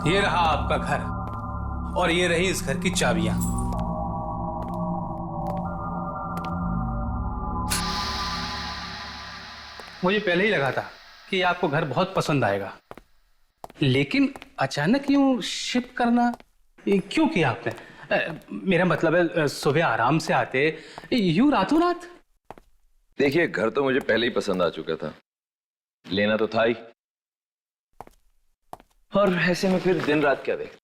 ये रहा आपका घर और ये रही इस घर की चाबियां। मुझे पहले ही लगा था कि आपको घर बहुत पसंद आएगा, लेकिन अचानक यूं शिफ्ट करना ये क्यों किया आपने? मेरा मतलब है सुबह आराम से आते, यूं रातों रात। देखिए, घर तो मुझे पहले ही पसंद आ चुका था, लेना तो था ही, और ऐसे में फिर दिन रात क्या देख।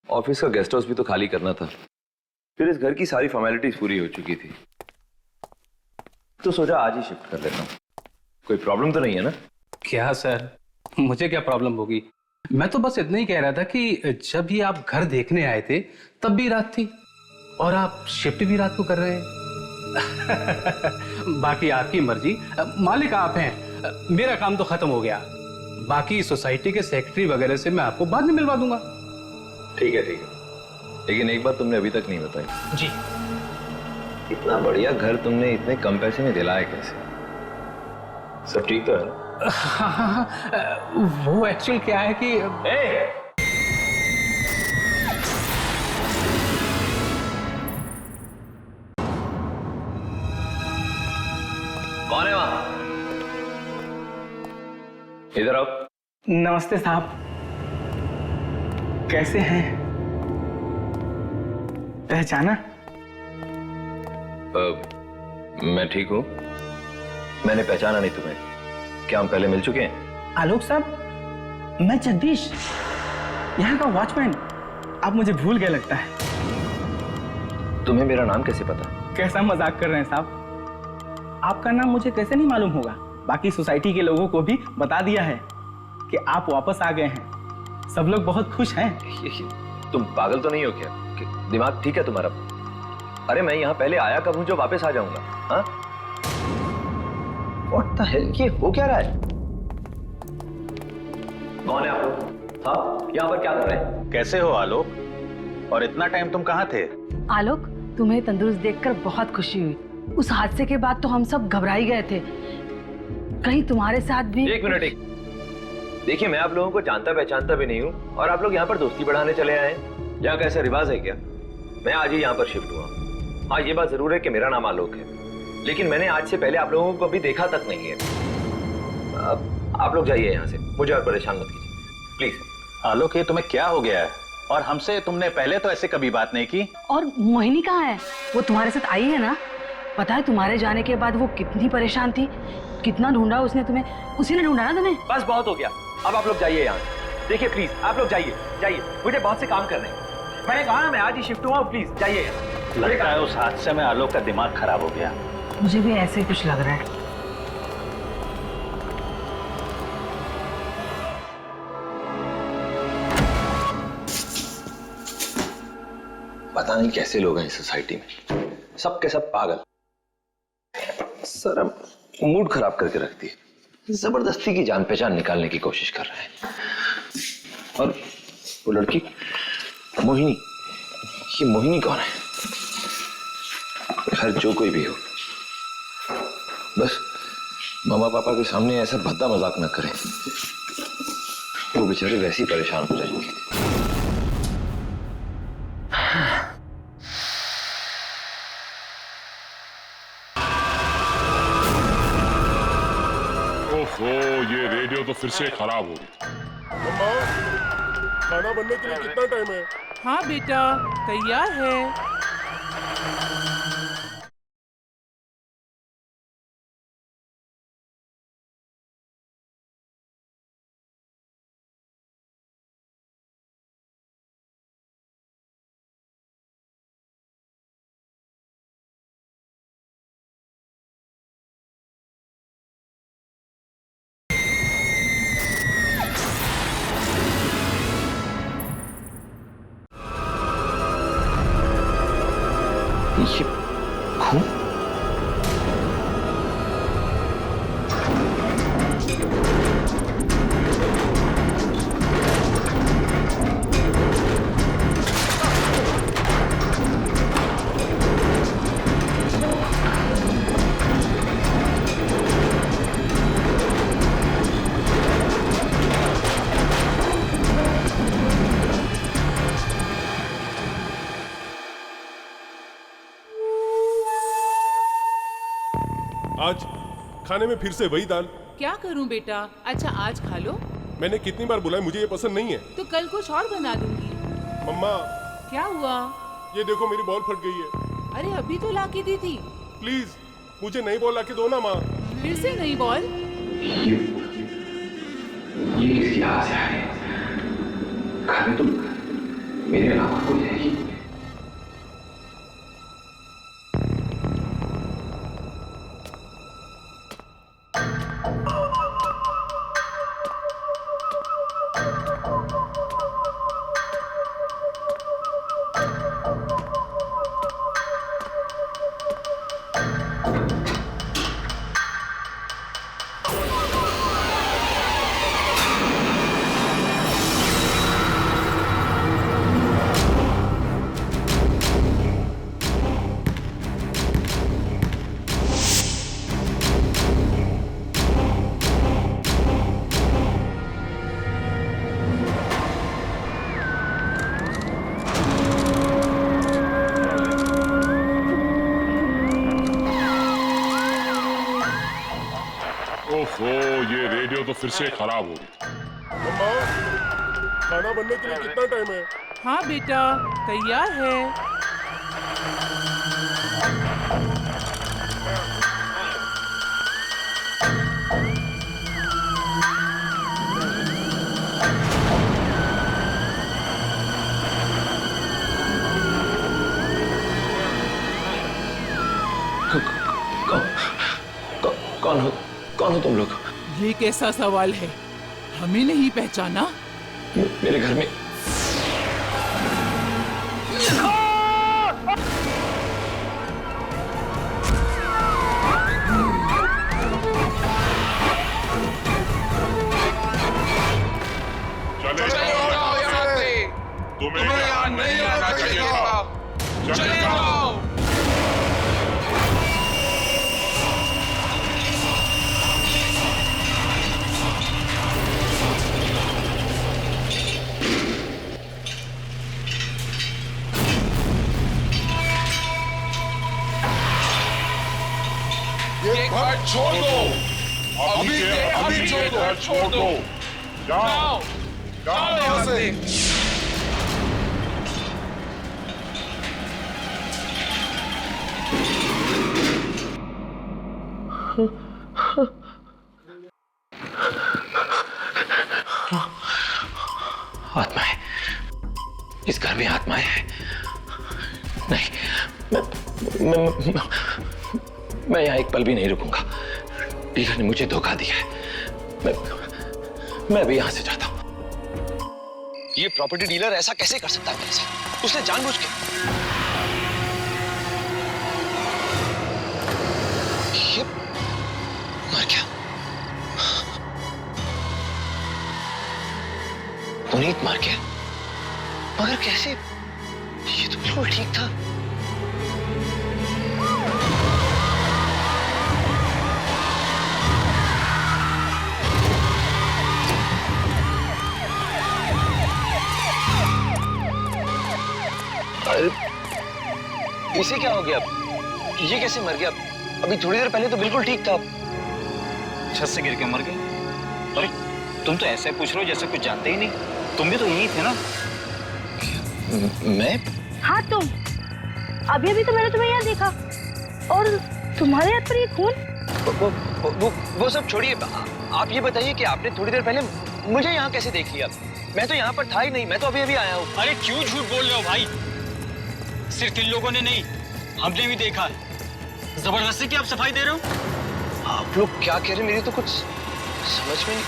ऑफिस का गेस्ट हाउस भी तो खाली करना था, फिर इस घर की सारी फॉर्मेलिटीज पूरी हो चुकी थी, तो सोचा आज ही शिफ्ट कर लेता हूँ। कोई प्रॉब्लम तो नहीं है ना? क्या सर, मुझे क्या प्रॉब्लम होगी? मैं तो बस इतना ही कह रहा था कि जब भी आप घर देखने आए थे तब भी रात थी और आप शिफ्ट भी रात को कर रहे हैं। बाकी आपकी मर्जी, मालिक आप हैं। मेरा काम तो खत्म हो गया, बाकी सोसाइटी के सेक्रेटरी वगैरह से मैं आपको बाद में मिलवा दूंगा। ठीक है, लेकिन एक बात तुमने अभी तक नहीं बताई। जी। इतना बढ़िया घर तुमने इतने कम पैसे में दिलाया कैसे? सब ठीक तो है ना? हाँ, वो एक्चुअल क्या है कि कौन है वहां? इधर आओ। नमस्ते साहब, कैसे हैं? पहचाना? मैं ठीक हूं। मैंने पहचाना नहीं तुम्हें। क्या हम पहले मिल चुके हैं? आलोक साहब, मैं जगदीश, यहाँ का वॉचमैन। आप मुझे भूल गए लगता है। तुम्हें मेरा नाम कैसे पता? कैसा मजाक कर रहे हैं साहब? आपका नाम मुझे कैसे नहीं मालूम होगा? बाकी सोसाइटी के लोगों को भी बता दिया है कि आप वापस आ गए हैं। सब लोग बहुत खुश हैं। तुम पागल तो नहीं हो क्या? दिमाग ठीक है तुम्हारा? अरे मैं यहाँ पहले आया कब हूँ जो वापस आ जाऊंगा? हाँ? What the hell? ये हो क्या रहा है? कौन है आप लोग? हाँ, यहाँ पर क्या कर रहे हैं? कैसे हो आलोक? और इतना टाइम तुम कहाँ थे? आलोक, तुम्हें तंदुरुस्त देखकर बहुत खुशी हुई। उस हादसे के बाद तो हम सब घबरा ही गए थे, कहीं तुम्हारे साथ भी। एक मिनट। देखिए, मैं आप लोगों को जानता पहचानता भी नहीं हूँ और आप लोग यहाँ पर दोस्ती बढ़ाने चले आए हैं। यहाँ का ऐसा रिवाज है क्या? मैं आज ही यहाँ पर शिफ्ट हुआ। हाँ, ये बात जरूर है कि मेरा नाम आलोक है, लेकिन मैंने आज से पहले आप लोगों को कभी देखा तक नहीं है। आप लोग जाइए यहाँ से, मुझे और परेशान मत कीजिए प्लीज। आलोक, ये तुम्हें क्या हो गया है? और हमसे तुमने पहले तो ऐसे कभी बात नहीं की। और मोहिनी कहाँ है? वो तुम्हारे साथ आई है ना? पता है तुम्हारे जाने के बाद वो कितनी परेशान थी, कितना ढूंढा उसने तुम्हें। उसी ने ढूंढा ना तुम्हें। बस बहुत हो गया, अब आप लोग जाइए यहाँ से। देखिए प्लीज, आप लोग जाइए, मुझे बहुत से काम करने हैं। मैंने कहा मैं आज ही शिफ्ट हुआ, प्लीज जाइए। लगता है उस हादसे में आलोक का दिमाग खराब हो गया। मुझे भी ऐसे ही कुछ लग रहा है। पता नहीं कैसे लोग हैं इस सोसाइटी में, सब के सब पागल। सर मूड खराब करके रखती है, जबरदस्ती की जान पहचान निकालने की कोशिश कर रहे हैं। और वो लड़की मोहिनी, ये मोहिनी कौन है? खैर जो कोई भी हो, बस मामा पापा के सामने ऐसा भद्दा मजाक न करें, वो बेचारे वैसे ही परेशान हो जाएंगे। ओहो, ये रेडियो तो फिर से खराब हो गई। मम्मा, खाना बनने के लिए कितना टाइम है? हाँ बेटा, तैयार है। ये खून? आज खाने में फिर से वही दाल। क्या करूं बेटा? अच्छा आज खा लो। मैंने कितनी बार बोला है मुझे ये पसंद नहीं है। तो कल कुछ और बना दूंगी। मम्मा क्या हुआ? ये देखो मेरी बॉल फट गई है। अरे अभी तो ला के दी थी। प्लीज मुझे नई बॉल लाके दो ना माँ। फिर से नई बॉल? ये किसकी आवाज है? घर में तो मेरे अलावा कोई है ही। ओफो, ये रेडियो तो फिर से खराब हो गई। मम्मा खाना बनने के लिए कितना टाइम है? हाँ बेटा तैयार है। कौन हो तुम लोग? ये कैसा सवाल है? हमें नहीं पहचाना? मेरे घर में तुम्हें यहाँ नहीं आना चाहिए था। चले जाओ। ये घर छोड़ दो। अभी के अभी ये घर छोड़ दो। जाओ जाओ यहाँ से। आत्माएं, इस घर में आत्माएं हैं। नहीं, मैं यहाँ एक पल भी नहीं रुकूंगा। डीलर ने मुझे धोखा दिया है। मैं भी यहाँ से जाता हूँ। ये प्रॉपर्टी डीलर ऐसा कैसे कर सकता है मेरे साथ? उसने जानबूझ के। ये मर गया। पुनीत मर गया, मगर कैसे? ये तो बिल्कुल ठीक था। इसे क्या हो गया? ये कैसे मर गया? अभी थोड़ी देर पहले तो बिल्कुल ठीक था। छत से गिर के मर गए। अरे तुम तो ऐसे पूछ रहे हो जैसे कुछ जानते ही नहीं। तुम भी तो यही थे ना? मैं? हाँ तुम। अभी अभी तो मैंने तुम्हें यहाँ देखा और तुम्हारे हाथ पर ये खून। वो सब छोड़िए। आप ये बताइए कि आपने थोड़ी देर पहले मुझे यहाँ कैसे देख लिया? मैं तो यहाँ पर था ही नहीं। मैं तो अभी अभी आया हूँ। अरे क्यों झूठ बोल रहे हो भाई? सिर्फ इन लोगों ने नहीं, हमने भी देखा है। जबरदस्ती की आप सफाई दे रहे हो? आप लोग क्या कह रहे हैं? मेरी तो कुछ समझ में नहीं।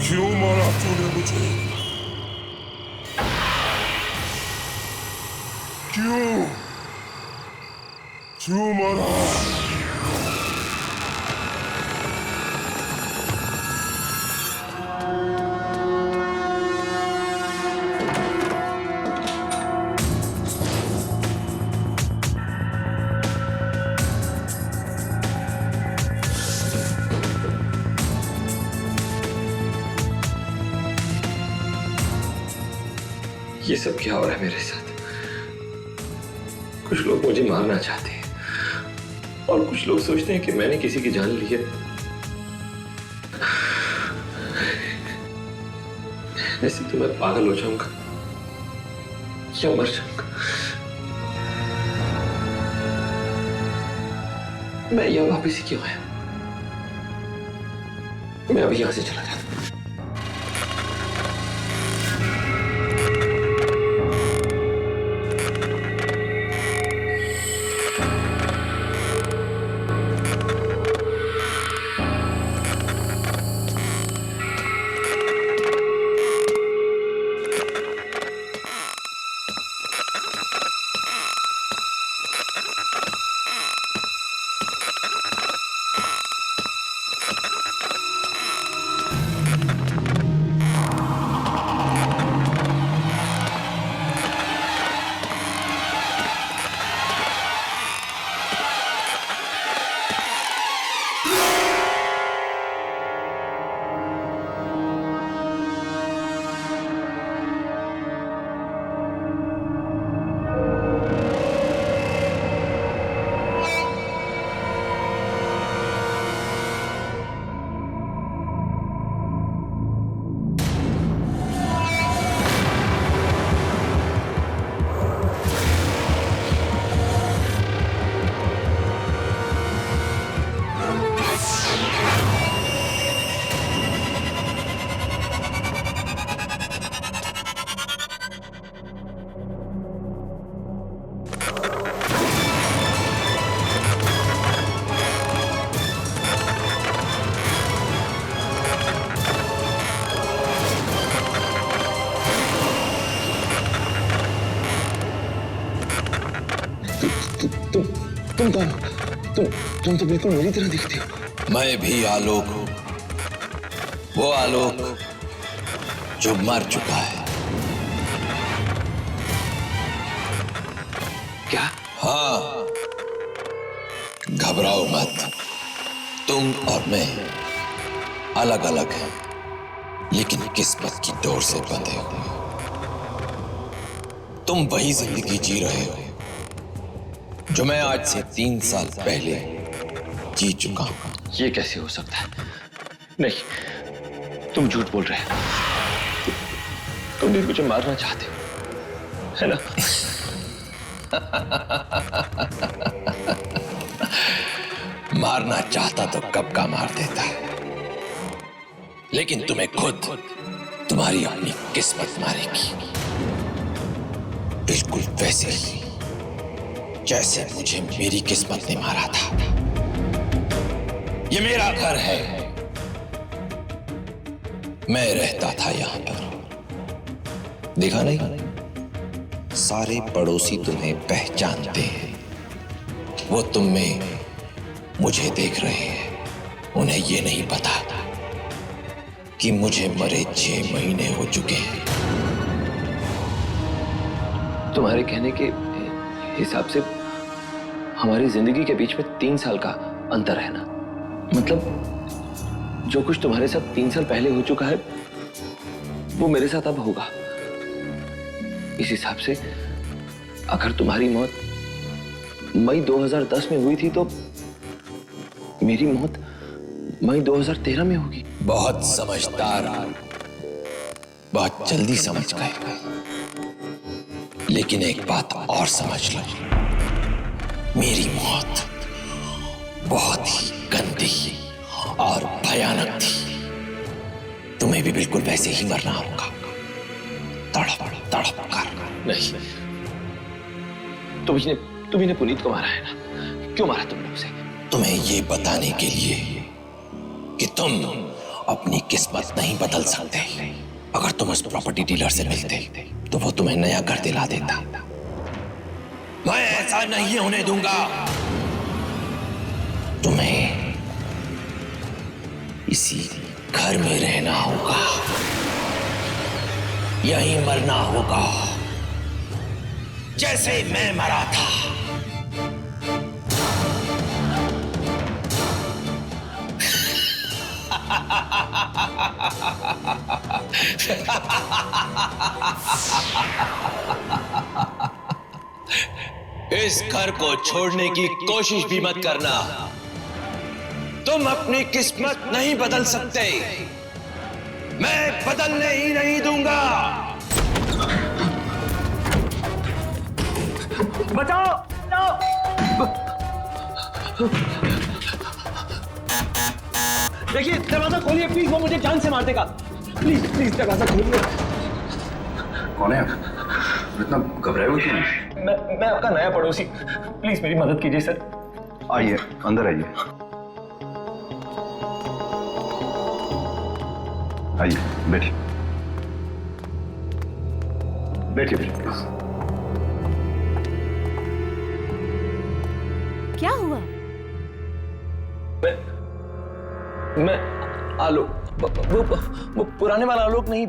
क्यों मारा तूने मुझे? क्यों मारा? सब क्या हो रहा है मेरे साथ? कुछ लोग मुझे मारना चाहते हैं और कुछ लोग सोचते हैं कि मैंने किसी की जान ली है। ऐसे तो मैं पागल हो जाऊंगा या मर जाऊंगा। मैं यहाँ वापस ही क्यों आया? मैं अभी यहां से चला जाता हूं। तुम कौन हो? तुम तो बिल्कुल मेरी तरह दिखते हो। मैं भी आलोक हूं, वो आलोक जो मर चुका है। क्या? हाँ, घबराओ मत। तुम और मैं अलग अलग हैं, लेकिन किस्मत की डोर से बंधे हुए। तुम वही जिंदगी जी रहे हो जो मैं आज से 3 साल पहले जी चुका हूं। ये कैसे हो सकता है? नहीं, तुम झूठ बोल रहे हो। तुम भी मुझे मारना चाहते हो, है ना? मारना चाहता तो कब का मार देता है, लेकिन तुम्हें खुद तुम्हारी अपनी किस्मत मारेगी, बिल्कुल वैसे ही जैसे मुझे मेरी किस्मत ने मारा था। ये मेरा घर है, मैं रहता था यहां पर। देखा नहीं, सारे पड़ोसी तुम्हें पहचानते हैं। वो तुम में मुझे देख रहे हैं। उन्हें ये नहीं पता कि मुझे मरे 6 महीने हो चुके हैं। तुम्हारे कहने के हिसाब से हमारी जिंदगी के बीच में 3 साल का अंतर है ना? मतलब जो कुछ तुम्हारे साथ 3 साल पहले हो चुका है वो मेरे साथ अब होगा। इस हिसाब से अगर तुम्हारी मौत मई 2010 में हुई थी तो मेरी मौत मई 2013 में होगी। बहुत समझदार, बहुत जल्दी समझ गए। लेकिन एक बात और समझ लो, मेरी मौत बहुत ही गंदी और भयानक थी। तुम्हें भी बिल्कुल वैसे ही मरना होगा, तड़प तड़प कर। नहीं, तुमने पुनीत को मारा है ना? क्यों मारा तुमने उसे? तुम्हें ये बताने के लिए कि तुम अपनी किस्मत नहीं बदल सकते। अगर तुम उस प्रॉपर्टी डीलर से मिलते तो वो तुम्हें नया घर दिला देता। मैं ऐसा नहीं होने दूंगा। तुम्हें इसी घर में रहना होगा, यहीं मरना होगा जैसे मैं मरा था। इस घर को छोड़ने की कोशिश भी मत करना। तुम अपनी किस्मत नहीं बदल सकते, मैं बदलने ही नहीं दूंगा। बचाओ, बचाओ। देखिए, दरवाजा खोलिए प्लीज, वो मुझे जान से मार देगा। प्लीज प्लीज दरवाजा खोलिए। कौन है? इतना घबराए हुए क्यों? मैं आपका नया पड़ोसी, प्लीज मेरी मदद कीजिए सर। आइए, अंदर आइए। आइए, बैठिए। बैठिए प्लीज। क्या हुआ? मैं आलोक, वो पुराने वाला आलोक नहीं,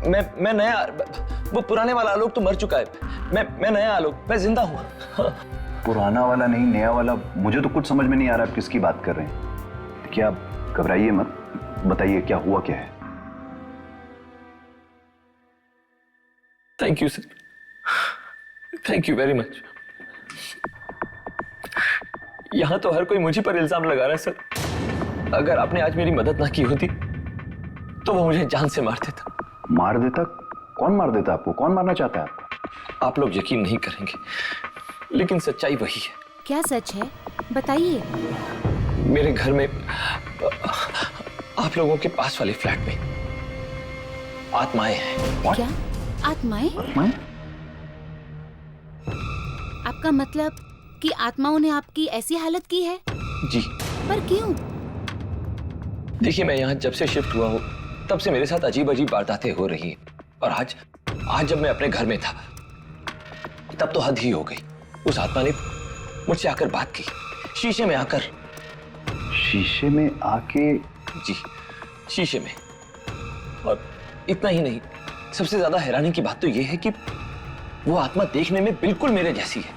मैं नया, वो पुराने वाला आलोक तो मर चुका है। मैं नया आलोक, मैं जिंदा हूँ। पुराना वाला नहीं, नया वाला। मुझे तो कुछ समझ में नहीं आ रहा आप किसकी बात कर रहे हैं। क्या, घबराइए मत, बताइए क्या हुआ, क्या है। Thank you sir, thank you very much. यहां तो हर कोई मुझे पर इल्जाम लगा रहा है सर। अगर आपने आज मेरी मदद ना की होती तो वो मुझे जान से मार देता। मार देता? कौन मार देता आपको? कौन मारना चाहता है आपको? आप लोग यकीन नहीं करेंगे, लेकिन सच्चाई वही है। क्या सच है, बताइए। मेरे घर में, आप लोगों के पास वाले फ्लैट में आत्माएं हैं। क्या आत्माएं? आत्माएं? आपका मतलब कि आत्माओं ने आपकी ऐसी हालत की है? जी। पर क्यों? देखिए, मैं यहाँ जब से शिफ्ट हुआ हूँ तब से मेरे साथ अजीब अजीब वारदातें हो रही हैं। और आज जब मैं अपने घर में था तब तो हद ही हो गई। उस आत्मा ने मुझसे आकर बात की, शीशे में आकर। शीशे में आके? जी, शीशे में। और इतना ही नहीं, सबसे ज्यादा हैरानी की बात तो यह है कि वो आत्मा देखने में बिल्कुल मेरे जैसी है।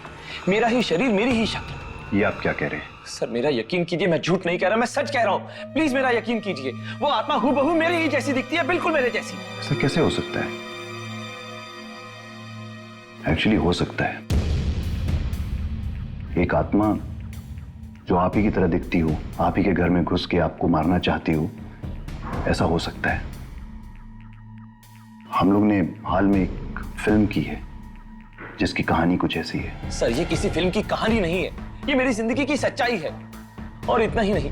मेरा ही शरीर, मेरी ही शक्ल। ये आप क्या कह रहे हैं? सर मेरा यकीन कीजिए, मैं झूठ नहीं कह रहा, मैं सच कह रहा हूं। प्लीज मेरा यकीन कीजिए, वो आत्मा हूबहू मेरे ही जैसी दिखती है, बिल्कुल मेरे जैसी। सर कैसे हो सकता है? एक्चुअली हो सकता है। एक आत्मा जो आप ही की तरह दिखती हो, आप ही के घर में घुस के आपको मारना चाहती हो, ऐसा हो सकता है। हम लोग ने हाल में एक फिल्म की है जिसकी कहानी कुछ ऐसी है। सर ये किसी फिल्म की कहानी नहीं है, ये मेरी जिंदगी की सच्चाई है। और इतना ही नहीं,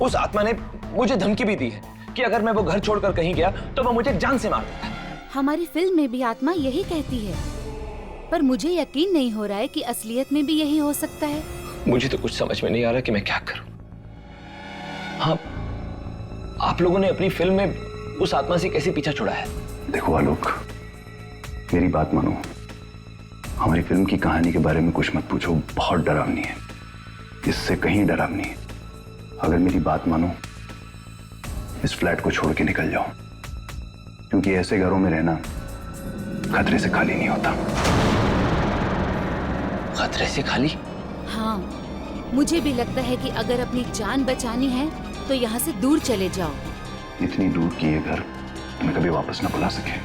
उस आत्मा ने मुझे धमकी भी दी है कि अगर मैं वो घर छोड़कर कहीं गया तो वो मुझे जान से मार देता। हमारी फिल्म में भी आत्मा यही कहती है, पर मुझे यकीन नहीं हो रहा है कि असलियत में भी यही हो सकता है। मुझे तो कुछ समझ में नहीं आ रहा कि मैं क्या करूं। हाँ, आप लोगों ने अपनी फिल्म में उस आत्मा से कैसे पीछा छुड़ा है? देखो आलोक, मेरी बात मानो। हमारी फिल्म की कहानी के बारे में कुछ मत पूछो, बहुत डरावनी है, इससे कहीं डरावनी है। अगर मेरी बात मानो, इस फ्लैट को छोड़ के निकल जाओ, क्योंकि ऐसे घरों में रहना खतरे से खाली नहीं होता। खतरे से खाली? हाँ, मुझे भी लगता है कि अगर अपनी जान बचानी है तो यहाँ से दूर चले जाओ। इतनी दूर की ये घर तुम्हें कभी वापस ना बुला सके।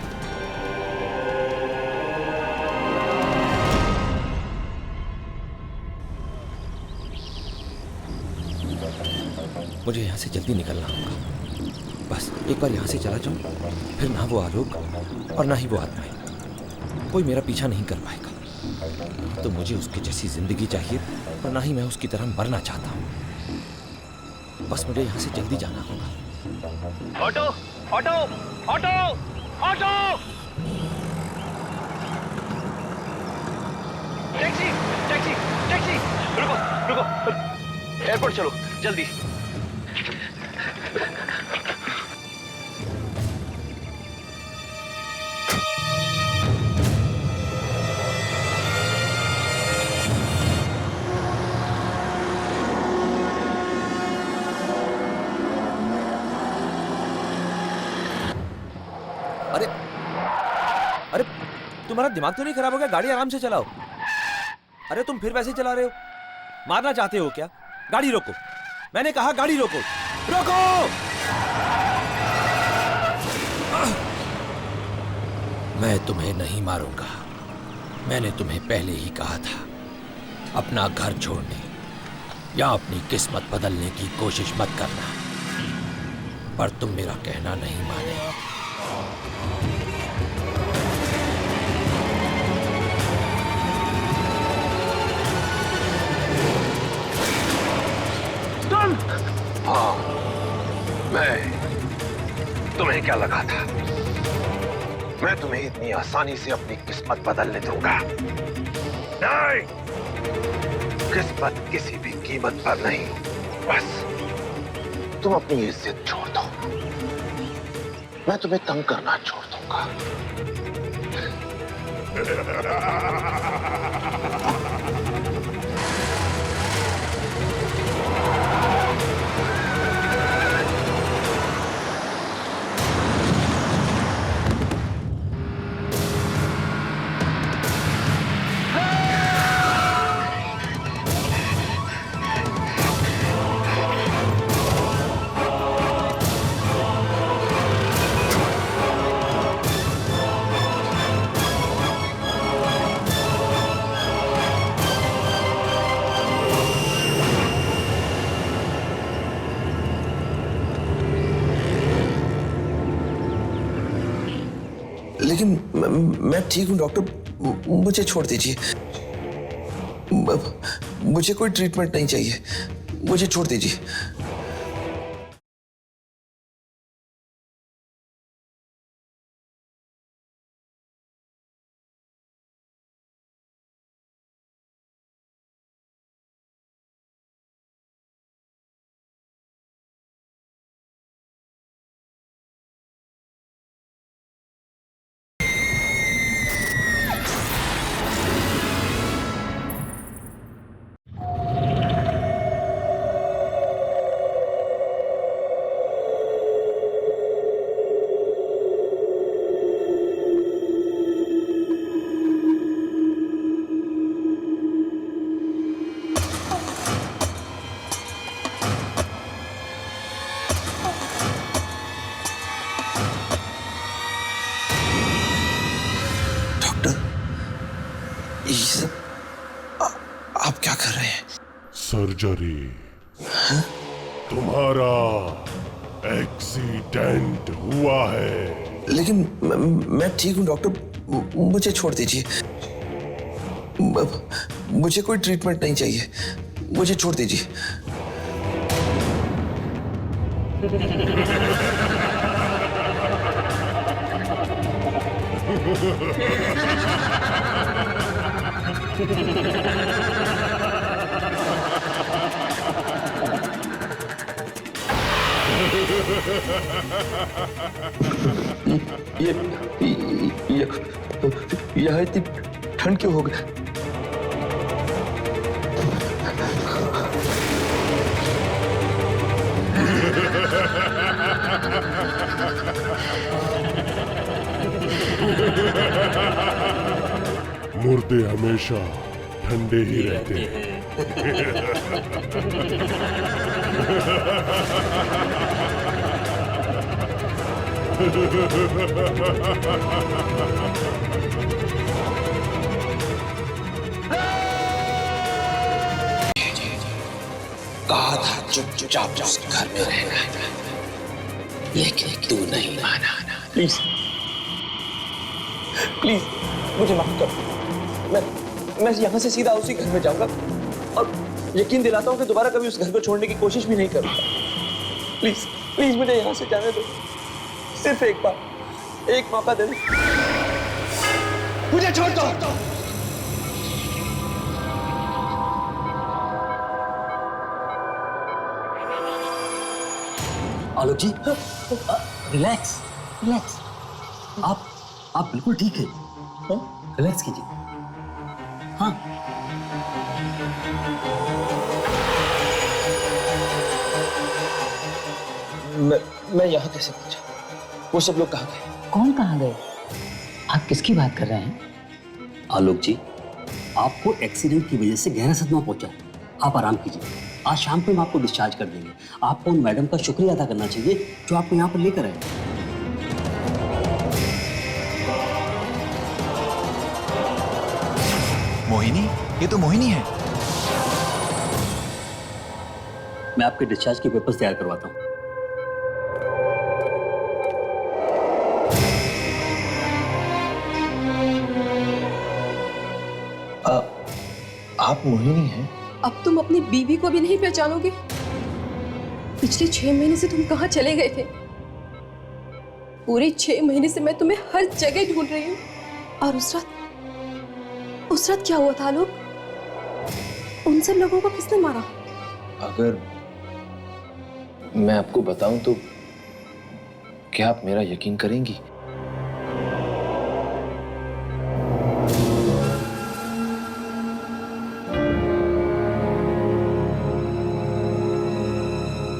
मुझे यहाँ से जल्दी निकलना होगा। बस एक बार यहाँ से चला जाऊँ, फिर ना वो आलोक और ना ही वो आत्माएं, कोई मेरा पीछा नहीं कर पाएगा। तो मुझे उसकी जैसी जिंदगी चाहिए और ना ही मैं उसकी तरह मरना चाहता हूँ। बस मुझे यहाँ से जल्दी जाना होगा। Auto, auto, auto, auto, taxi, taxi, taxi, रुको, रुको, एयरपोर्ट चलो, जल्दी। अरे अरे, तुम्हारा दिमाग तो नहीं खराब हो गया? गाड़ी आराम से चलाओ। अरे तुम फिर वैसे चला रहे हो, मारना चाहते हो क्या? गाड़ी रोको, मैंने कहा गाड़ी रोको, रोको। मैं तुम्हें नहीं मारूंगा। मैंने तुम्हें पहले ही कहा था, अपना घर छोड़ने या अपनी किस्मत बदलने की कोशिश मत करना, पर तुम मेरा कहना नहीं माने। हाँ, मैं तुम्हें क्या लगा था मैं तुम्हें इतनी आसानी से अपनी किस्मत बदलने दूंगा? नहीं, किस्मत किसी भी कीमत पर नहीं। बस तुम अपनी इज्जत छोड़ दो, मैं तुम्हें तंग करना छोड़ दूंगा। लेकिन मैं ठीक हूं डॉक्टर, मुझे छोड़ दीजिए। मुझे कोई ट्रीटमेंट नहीं चाहिए, मुझे छोड़ दीजिए। आप क्या कर रहे हैं? सर्जरी। तुम्हारा एक्सीडेंट हुआ है। लेकिन मैं ठीक हूं डॉक्टर, मुझे छोड़ दीजिए। मुझे कोई ट्रीटमेंट नहीं चाहिए, मुझे छोड़ दीजिए। यह इतनी ठंड क्यों हो गई? मुर्दे हमेशा ठंडे ही रहते हैं। कहा था चुपचाप उस घर में रहना, लेकिन तू नहीं माना। प्लीज प्लीज मुझे माफ कर। मैं यहाँ से सीधा उसी घर में जाऊंगा और यकीन दिलाता हूँ कि दोबारा कभी उस घर को छोड़ने की कोशिश भी नहीं करूंगा। प्लीज प्लीज मुझे यहाँ से जाने दो, सिर्फ एक बार, एक मौका दे दो, मुझे छोड़ दो। आलोक जी, रिलैक्स रिलैक्स। आप बिल्कुल ठीक है, रिलैक्स कीजिए। हाँ, मैं यहाँ कैसे पहुंचा? वो सब लोग कहाँ गए? कौन कहाँ गए? आप किसकी बात कर रहे हैं? आलोक जी, आपको एक्सीडेंट की वजह से गहरा सदमा पहुंचा है। आप आराम कीजिए, आज शाम को हम आपको डिस्चार्ज कर देंगे। आपको उन मैडम का शुक्रिया अदा करना चाहिए जो आपको यहाँ पर लेकर आए। मोहिनी? ये तो मोहिनी है। मैं आपके डिस्चार्ज के पेपर्स तैयार करवाता हूँ। आप मोहिनी हैं? अब तुम अपनी बीवी को भी नहीं पहचानोगे? पिछले 6 महीने से तुम कहाँ चले गए थे? पूरे 6 महीने से मैं तुम्हें हर जगह ढूंढ रही हूँ। और उस रात क्या हुआ था लोग? उन सब लोगों को किसने मारा? अगर मैं आपको बताऊं तो क्या आप मेरा यकीन करेंगी?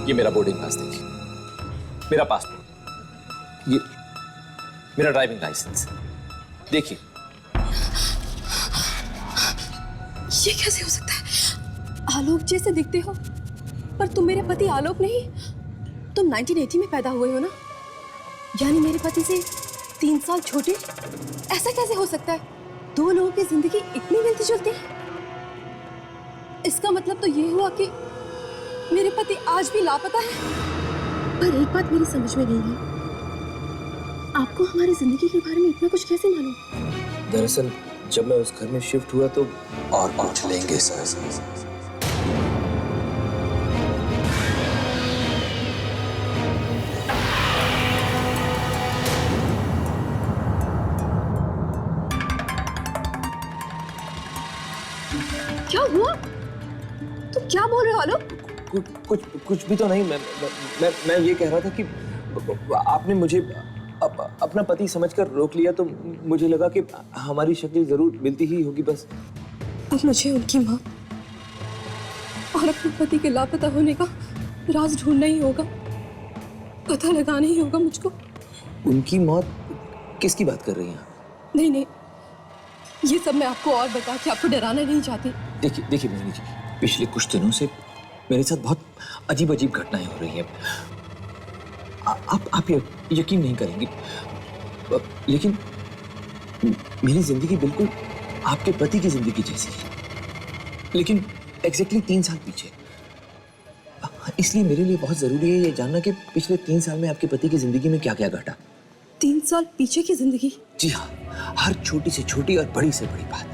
ये मेरा बोर्डिंग पास देखिए, मेरा पासपोर्ट, ये मेरा ड्राइविंग लाइसेंस देखिए। ये कैसे हो सकता है? आलोक जैसे दिखते हो, पर तुम मेरे पति आलोक नहीं। तुम 1980 में पैदा हुए हो ना? यानी मेरे पति से 3 साल छोटे। ऐसा कैसे हो सकता है? 2 लोगों की जिंदगी इतनी मिलती जुलती है। इसका मतलब तो ये हुआ कि मेरे पति आज भी लापता है। पर एक बात मेरी समझ में नहीं है, आपको हमारी जिंदगी के बारे में इतना कुछ कैसे मालूम? दरअसल जब मैं उस घर में शिफ्ट हुआ तो और पूछ लेंगे सर। क्या हुआ? तुम क्या बोल रहे हो आलोक? कुछ भी तो नहीं। मैं ये कह रहा था कि आपने मुझे अपना पति समझकर रोक लिया तो मुझे लगा कि हमारी शक्ल जरूर मिलती ही होगी बस। अब मुझे उनकी माँ और अपने पति के लापता होने का राज ढूंढना ही होगा, पता लगाना ही होगा मुझको। उनकी मौत? किसकी बात कर रही हैं? नहीं, ये सब मैं आपको और बता के आपको डराना नहीं चाहती। देखिए मोहिनी जी, पिछले कुछ दिनों से मेरे साथ बहुत अजीब घटनाएं हो रही हैं। आप यकीन नहीं करेंगे, लेकिन मेरी जिंदगी बिल्कुल आपके पति की जिंदगी जैसी है, लेकिन एग्जैक्टली 3 साल पीछे। इसलिए मेरे लिए बहुत जरूरी है ये जानना कि पिछले 3 साल में आपके पति की जिंदगी में क्या क्या घटा। 3 साल पीछे की जिंदगी? जी हाँ, हर छोटी से छोटी और बड़ी से बड़ी बात।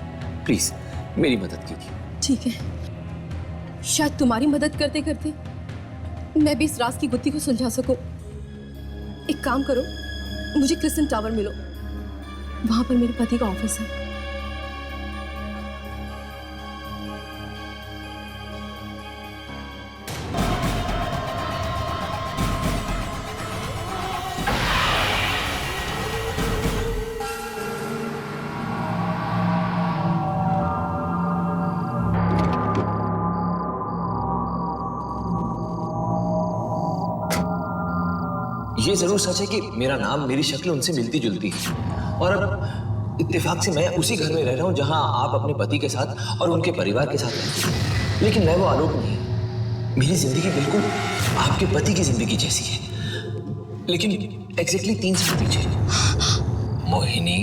प्लीज मेरी मदद कीजिए। ठीक है, शायद तुम्हारी मदद करते करते मैं भी इस राज की गुत्थी को सुलझा सकूं। एक काम करो, मुझे क्रिस्टन टावर मिलो, वहां पर मेरे पति का ऑफिस है। ये जरूर सच है कि मेरा नाम, मेरी शक्ल उनसे मिलती जुलती है, और अब इत्तेफाक से मैं उसी घर में रह रहा हूँ जहां आप अपने पति के साथ और उनके परिवार के साथ रहती हैं। लेकिन मैं वो आलोक नहीं। मेरी जिंदगी बिल्कुल आपके पति की जिंदगी जैसी है, लेकिन एग्जैक्टली 3 साल पीछे। मोहिनी,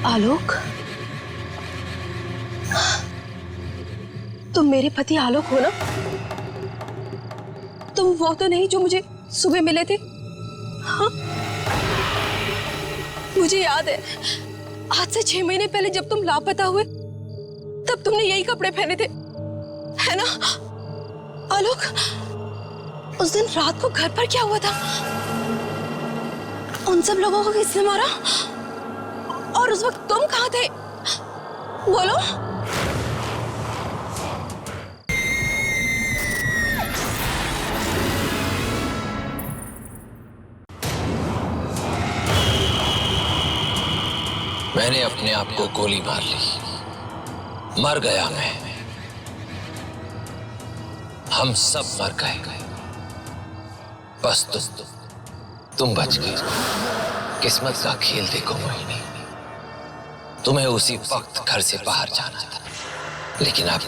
आलोक, तुम मेरे पति आलोक हो ना? तुम वो तो नहीं जो मुझे सुबह मिले थे? हाँ? मुझे याद है, आज से 6 महीने पहले जब तुम लापता हुए तब तुमने यही कपड़े पहने थे, है ना? आलोक, उस दिन रात को घर पर क्या हुआ था? उन सब लोगों को किसने मारा? और उस वक्त तुम कहाँ थे? बोलो। मैंने अपने आप को गोली मार ली, मर गया मैं। हम सब मर गए, बस तुम बच गई। किस्मत का खेल देखो मोहिनी, तुम्हें उसी वक्त घर से बाहर जाना था, लेकिन अब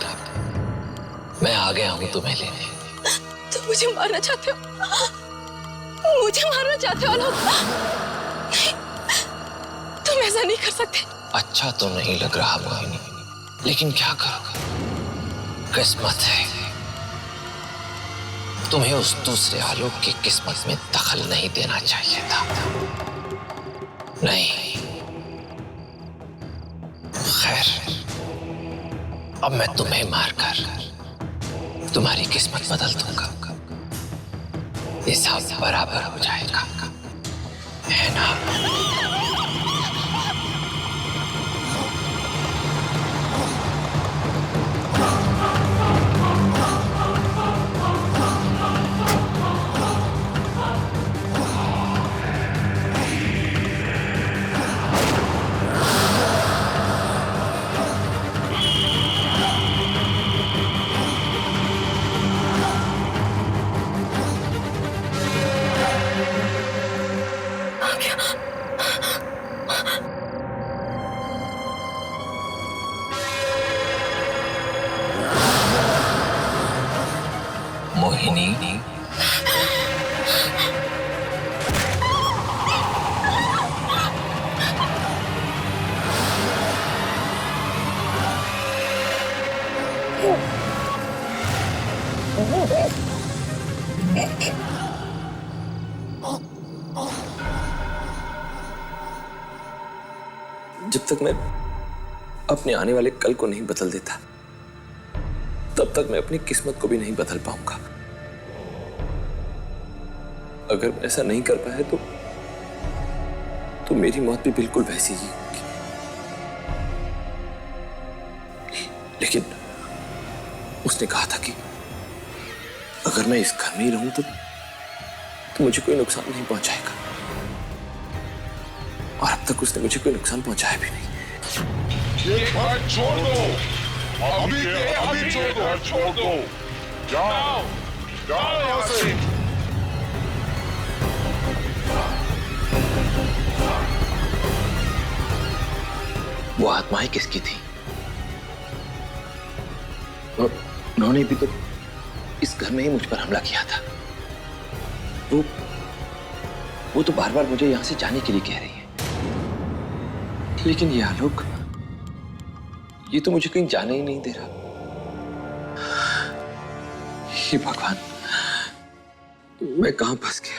मैं आ गया हूं तुम्हें लेने। तुम मुझे मारना चाहते हो? मुझे मारना चाहते हो आलोक? नहीं, तुम ऐसा नहीं कर सकते। अच्छा तो नहीं लग रहा मोहिनी, लेकिन क्या करो, किस्मत है। तुम्हें उस दूसरे आलोक की किस्मत में दखल नहीं देना चाहिए था। नहीं, खैर, अब मैं तुम्हें मारकर तुम्हारी किस्मत बदल दूंगा। हिसाब बराबर हो जाएगा, है ना? मोहिनी, जब तक मैं अपने आने वाले कल को नहीं बदल देता, तब तक मैं अपनी किस्मत को भी नहीं बदल पाऊंगा। अगर मैं ऐसा नहीं कर पाया तो मेरी मौत भी बिल्कुल वैसी ही होगी। लेकिन उसने कहा था कि अगर मैं इस घर में ही रहूं तो मुझे कोई नुकसान नहीं पहुंचाएगा, और अब तक उसने मुझे कोई नुकसान पहुंचाया भी नहीं। ये घर छोड़ दो, अभी के अभी छोड़ दो। जाओ जाओ यहाँ से। वो आत्माएं किसकी थी? उन्होंने भी तो इस घर में ही मुझ पर हमला किया था। वो तो बार बार मुझे यहां से जाने के लिए कह रही है, लेकिन ये आलोक, ये तो मुझे कहीं जाने ही नहीं दे रहा। हे भगवान, मैं कहां फंस गया?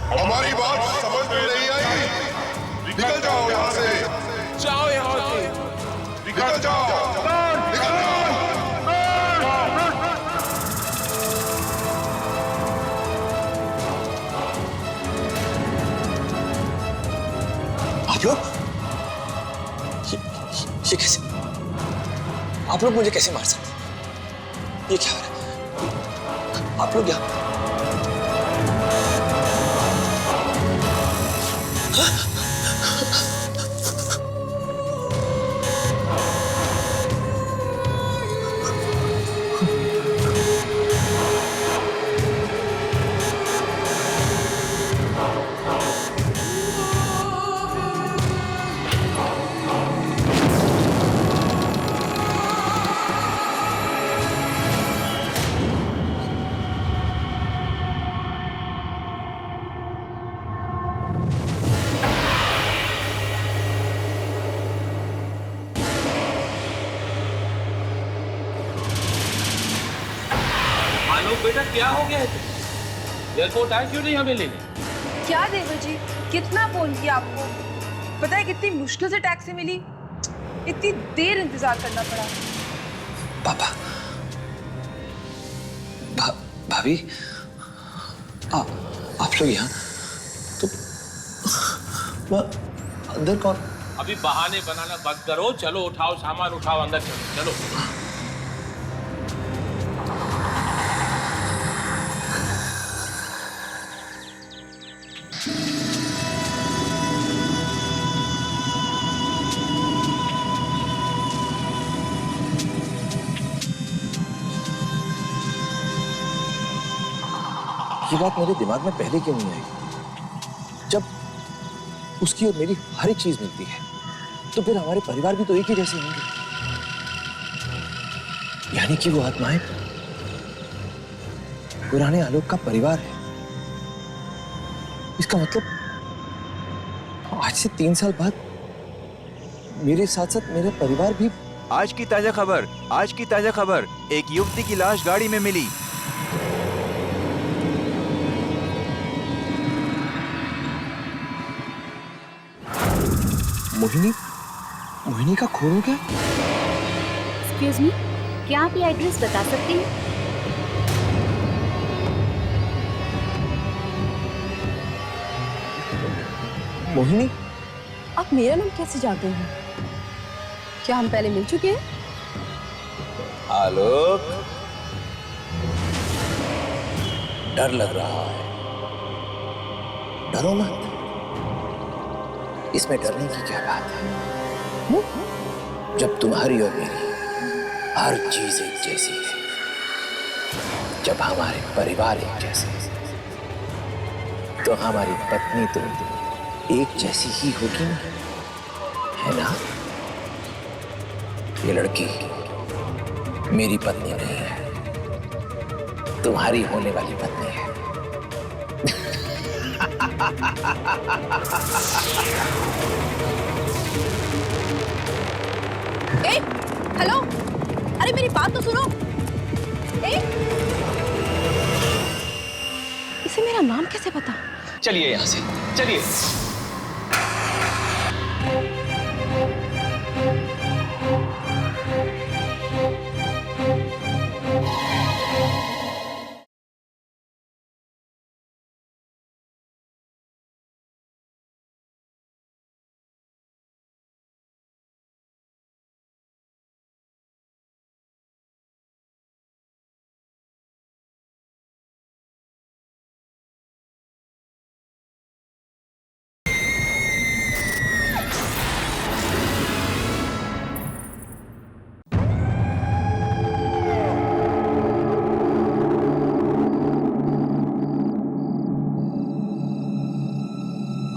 हमारी बात समझ में नहीं आई? निकल जाओ यहाँ से। जाओ यहाँ से। निकल जाओ, निकल जाओ। आप लोग ये कैसे? आप लोग मुझे कैसे मार सकते? ये क्या हो रहा है? आप लोग यहाँ बेटा क्या हो गया है? एयरपोर्ट आए क्यों नहीं हमें लेने? क्या देवर जी, कितना फोन किया आपको? पता है कितनी मुश्किल से टैक्सी मिली, इतनी देर इंतजार करना पड़ा। पापा, भाभी, आप लोग यहाँ तो अंदर कौन? अभी बहाने बनाना बंद करो, चलो उठाओ सामान, उठाओ अंदर चलो चलो। ये बात मेरे दिमाग में पहले क्यों नहीं आई? जब उसकी और मेरी हर एक चीज मिलती है तो फिर हमारे परिवार भी तो एक ही जैसे होंगे। यानी कि वो आत्माएं पुराने आलोक का परिवार है। इसका मतलब आज से 3 साल बाद मेरे साथ साथ मेरा परिवार भी। आज की ताजा खबर, एक युवती की लाश गाड़ी में मिली। मोहिनी का खून हो गया? एक्सक्यूज मी, क्या आप ये एड्रेस बता सकते हैं? मोहिनी, आप मेरा नाम कैसे जानते हैं? क्या हम पहले मिल चुके हैं? आलोक, डर लग रहा है। डरो मत, इसमें डरने की क्या बात है? जब तुम्हारी और मेरी हर चीज एक जैसी है, जब हमारे परिवार एक जैसे हैं, तो हमारी पत्नी तो एक जैसी ही होगी ना, है ना? ये लड़की मेरी पत्नी नहीं है, तुम्हारी होने वाली पत्नी है। ए, हेलो, अरे मेरी बात तो सुनो। इसे मेरा नाम कैसे पता? चलिए यहां से, चलिए।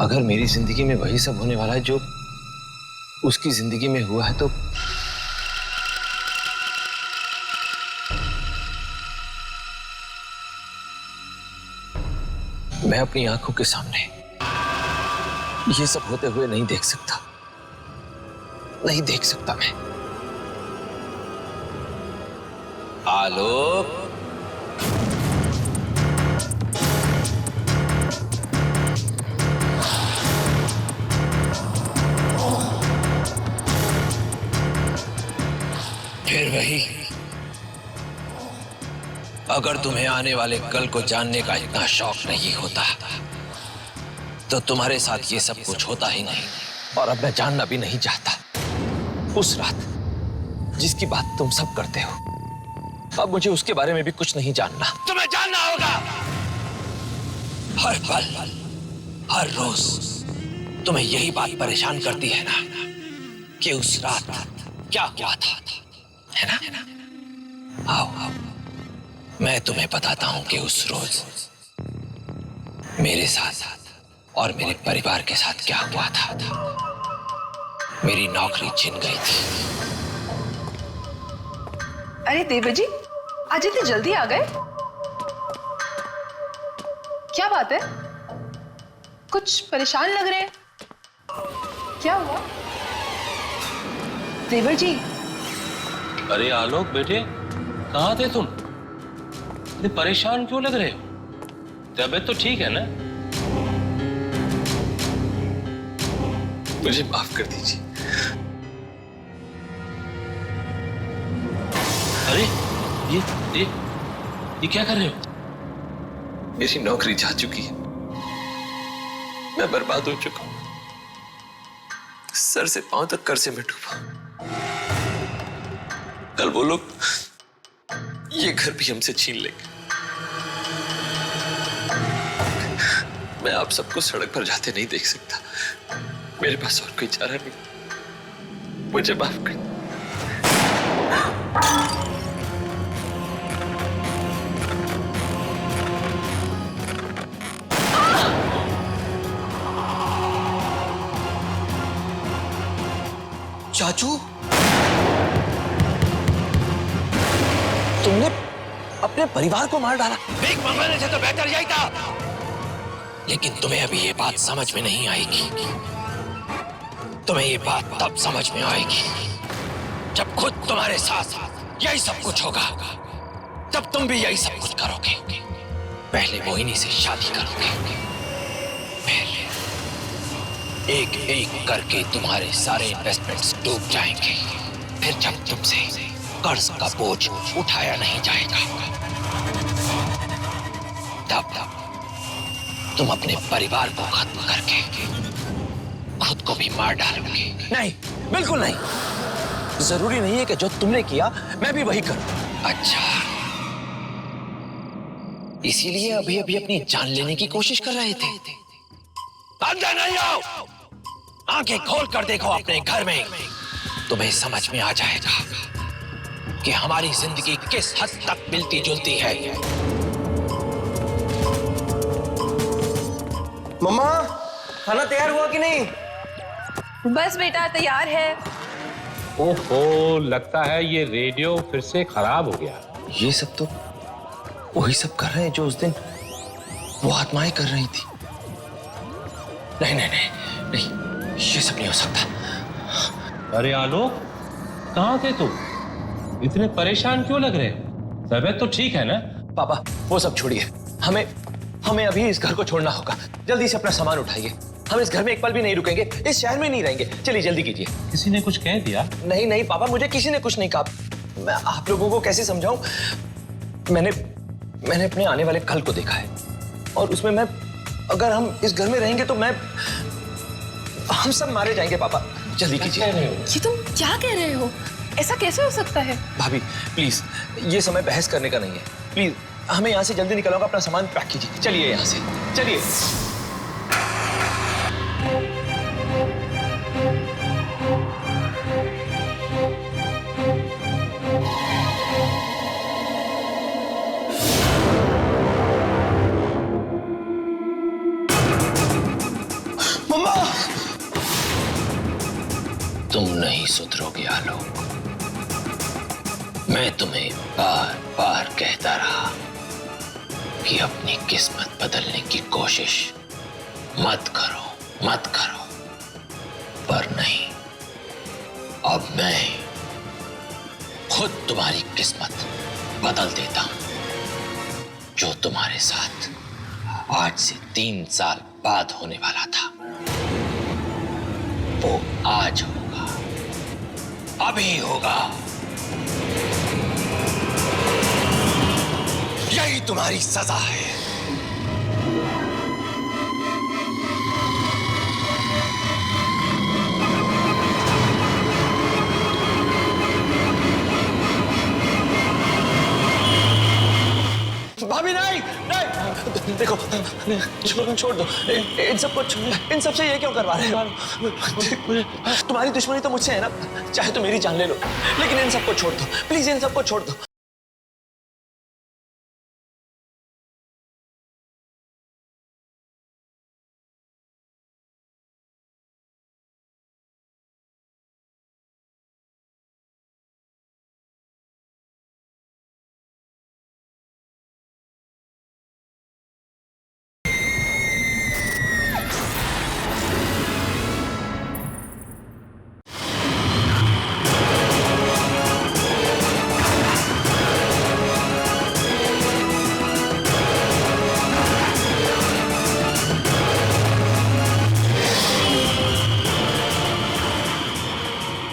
अगर मेरी जिंदगी में वही सब होने वाला है जो उसकी जिंदगी में हुआ है, तो मैं अपनी आंखों के सामने ये सब होते हुए नहीं देख सकता, नहीं देख सकता मैं। आलोक, फिर वही, अगर तुम्हें आने वाले कल को जानने का इतना शौक नहीं होता तो तुम्हारे साथ ये सब कुछ होता ही नहीं, और अब मैं जानना भी नहीं चाहता। उस रात जिसकी बात तुम सब करते हो, अब मुझे उसके बारे में भी कुछ नहीं जानना। तुम्हें जानना होगा। हर पल, हर रोज तुम्हें यही बात परेशान करती है ना कि उस रात क्या हुआ था, है ना? आओ आओ, मैं तुम्हें बताता हूं कि उस रोज मेरे साथ और मेरे परिवार के साथ क्या हुआ था। मेरी नौकरी छिन गई थी। अरे देवर जी, आज इतनी जल्दी आ गए? क्या बात है? कुछ परेशान लग रहे हैं। क्या हुआ देवर जी? अरे आलोक बेटे, कहाँ थे तुम? इतने परेशान क्यों लग रहे हो? तबीयत तो ठीक है ना? मुझे माफ कर दीजिए। अरे ये क्या कर रहे हो? मेरी नौकरी जा चुकी है। मैं बर्बाद हो चुका हूं, सर से पांव तक कर्जे में डूबा। कल वो लोग ये घर भी हमसे छीन लेंगे। मैं आप सबको सड़क पर जाते नहीं देख सकता। मेरे पास और कोई चारा नहीं। मुझे माफ कर। चाचू, तुमने अपने परिवार को मार डाला। भीख मंगवाने से तो बेहतर यही था। लेकिन तुम्हें अभी ये बात समझ में नहीं आएगी। तुम्हें ये बात तब समझ में आएगी जब खुद तुम्हारे साथ यही सब कुछ होगा। तब तुम भी यही सब कुछ करोगे। पहले मोहिनी से शादी करोगे, फिर एक एक करके तुम्हारे सारे इन्वेस्टमेंट्स डूब जाएंगे। फिर जब तुमसे कर्ज का बोझ उठाया नहीं जाएगा, तब तुम अपने परिवार को खत्म करके खुद को भी मार डालोगे। नहीं, बिल्कुल नहीं। जरूरी नहीं है कि जो तुमने किया मैं भी वही करूं। अच्छा, इसीलिए अभी अभी अपनी जान लेने की कोशिश कर रहे थे। अंदर नहीं आओ, आंखें खोल कर देखो अपने घर में। तुम्हें समझ में आ जाएगा कि हमारी जिंदगी किस हद तक मिलती जुलती है। मम्मा, खाना तैयार हुआ कि नहीं? बस बेटा तैयार है। ओहो, लगता है ये रेडियो फिर से खराब हो गया। ये सब तो वही सब कर रहे हैं जो उस दिन वो आत्माएं कर रही थी। नहीं नहीं नहीं नहीं, ये सब नहीं हो सकता। अरे आलोक, कहाँ थे तुम? इतने परेशान क्यों लग रहे? तबीयत तो ठीक है ना? पापा, वो सब छोड़िए। हमें अभी इस घर को छोड़ना होगा। जल्दी से अपना सामान उठाइए। हम इस घर में एक पल भी नहीं रुकेंगे, इस शहर में नहीं रहेंगे। चलिए जल्दी कीजिए। किसी ने कुछ कह दिया? नहीं नहीं पापा, मुझे किसी ने कुछ नहीं कहा। मैं आप लोगों को कैसे समझाऊं? मैंने अपने आने वाले कल को देखा है, और उसमें अगर हम इस घर में रहेंगे तो हम सब मारे जाएंगे। पापा जल्दी कीजिए। ये तुम क्या कह रहे हो? ऐसा कैसे हो सकता है? भाभी प्लीज, ये समय बहस करने का नहीं है। प्लीज हमें यहाँ से जल्दी निकल होगा। अपना सामान पैक कीजिए। चलिए यहाँ से, चलिए। मम्मा, तुम नहीं सुधरोगे आलोक। मैं तुम्हें बार बार कहता रहा कि अपनी किस्मत बदलने की कोशिश मत करो, पर नहीं, अब मैं खुद तुम्हारी किस्मत बदल देता हूं। जो तुम्हारे साथ आज से 3 साल बाद होने वाला था, वो आज होगा, अभी होगा। यही तुम्हारी सजा है। भाभी नहीं नहीं, देखो छोड़ दो। इन सबसे ये क्यों करवा रहे हो? तुम्हारी दुश्मनी तो मुझसे है ना, चाहे तो मेरी जान ले लो, लेकिन इन सबको छोड़ दो प्लीज, इन सबको छोड़ दो।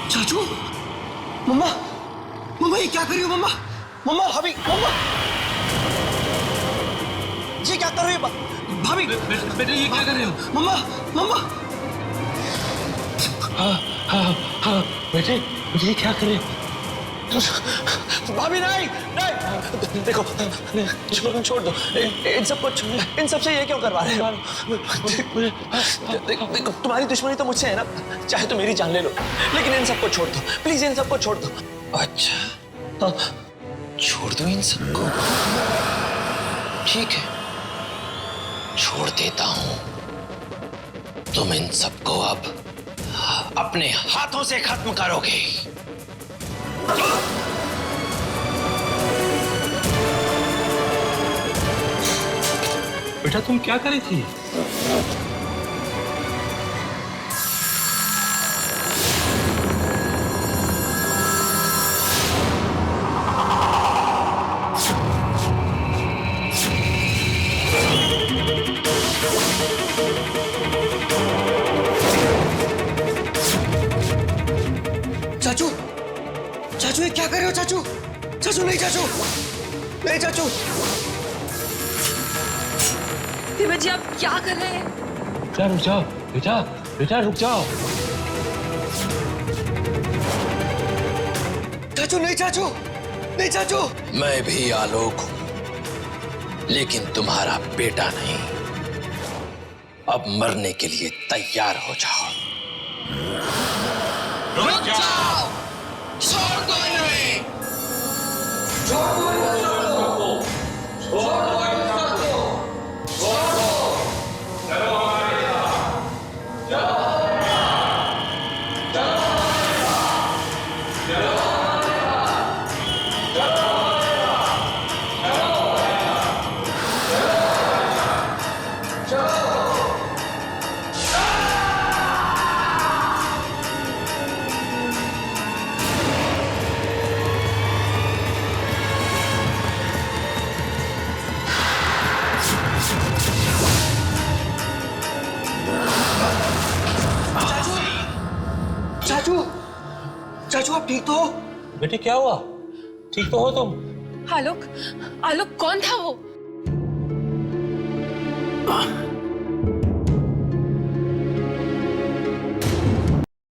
चाचू, मम्मा ये क्या कर रही हो? मम्मा भाभी, मम्मा ये क्या कर रही हो? भाभी बेटे ये क्या कर रहे हो? मम्मा मम्मा। हाँ बेटे ये क्या कर रहे हो? भाभी नहीं नहीं देखो छोड़ दो इन सबसे ये क्यों करवा रहे हो? देखो तुम्हारी दुश्मनी तो मुझसे है ना, चाहे तो मेरी जान ले लो, लेकिन इन सबको छोड़ दो प्लीज, इन सबको छोड़ दो। अच्छा छोड़ दो इन सबको, ठीक है छोड़ देता हूं। तुम इन सबको अब अपने हाथों से खत्म करोगे। बेटा तुम क्या करी थी? चाचू चाचू ये क्या कर रहे हो? चाचू चाचू नहीं, चाचू नहीं, चाचू। देवा जी आप क्या कर रहे हैं? बेटा रुक जाओ, बेटा बेटा रुक जाओ। चाचू नहीं, चाचू नहीं, चाचू। मैं भी आलोक हूं, लेकिन तुम्हारा बेटा नहीं। अब मरने के लिए तैयार हो जाओ। रुक जाओ, छोड़ दो इन्हें, छोड़ दो इन सबको, छोड़ दो इन सबको, छोड़ दो। चलो हमारे साथ, चलो चलो हमारे साथ, चलो हमारे साथ, चलो हमारे साथ, चलो हमारे साथ, चलो। चाचू चाचू आप ठीक तो हो? बेटे क्या हुआ? ठीक तो हो तुम? आलोक आलोक कौन था वो?